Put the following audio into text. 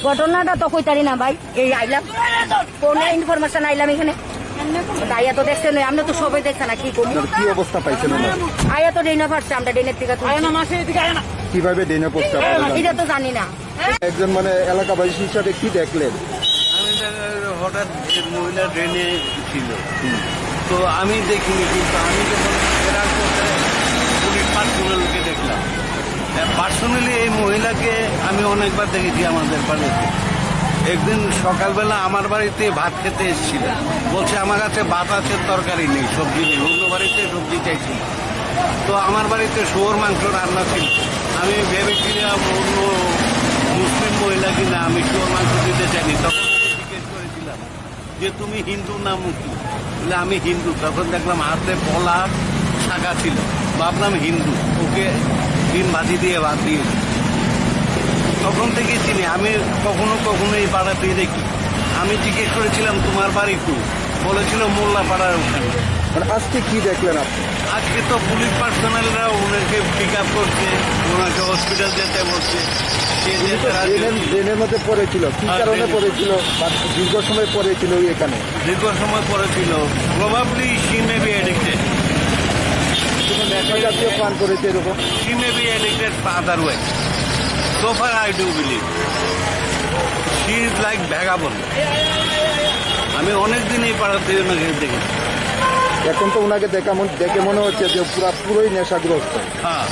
ঘটনাটা তো কইতারি না ভাই, এই আইলাম কোন ইনফরমেশন আইলাম এখানে আয়া তো দেখছেন, আমরা তো সবাই দেখছে না কি করি, কি অবস্থা পাইছেন? আয়া তো ডেনা পারছে, আমরা ডেনের থেকে কিভাবে ডেনে পড়ছে এটা তো জানি না। একজন মানে এলাকাবাসী হিসাবে কি দেখলেন? আমি হঠাৎ মহিলা ড্রেনে ছিল, তো আমি দেখিনি, কিন্তু আমি যখন ফেরার পথে পুলিশ পার্সোনালকে দেখলাম। পার্সোনালি এই মহিলাকে আমি অনেকবার দেখেছি আমাদের বাড়িতে। একদিন সকালবেলা আমার বাড়িতে ভাত খেতে এসেছিল, বলছে আমার কাছে ভাত আছে, তরকারি নেই, সবজি নেই, অন্য বাড়িতে সবজি চাইছিল। তো আমার বাড়িতে শুয়োর মাংস রান্না ছিল, আমি ভেবেছিলাম অন্য মুসলিম মহিলা কিনা, আমি শুয়োর মাংস দিতে চাইনি। তখন জিজ্ঞেস করেছিলাম যে তুমি হিন্দু না মুসলিম, বলে আমি হিন্দু। তখন দেখলাম হাতে পলা শাখা ছিল, ভাবলাম হিন্দু, ওকে ডিম ভাজি দিয়ে ভাত দিয়েছি। তখন থেকে চিনি, আমি কখনো কখনো এই পাড়াতেই দেখি। আমি জিজ্ঞেস করেছিলাম তোমার বাড়ি কু, বলেছিল মোল্লা পাড়ার ওখানে। মানে আজকে কি দেখলেন আপনি? আজকে তো পুলিশ পার্সোনালরা ওনাকে পিক আপ করছে, ওনাকে হসপিটাল যেতে বলছে। ড্রেনের মধ্যে পড়েছিল, কি কারণে পড়েছিল? দীর্ঘ সময় পড়েছিল এখানে, দীর্ঘ সময় পড়েছিল, probably she may be addicted. নেশা জাতীয় পান করেছে এরকম? She may be addicted otherwise. So far I do believe she is like vagabond. আমি অনেকদিন এই পাড়াতে ওনাকে দেখেছি। এখন তো ওনাকে দেখে মনে হচ্ছে যে পুরোই নেশাগ্রস্ত। হ্যাঁ,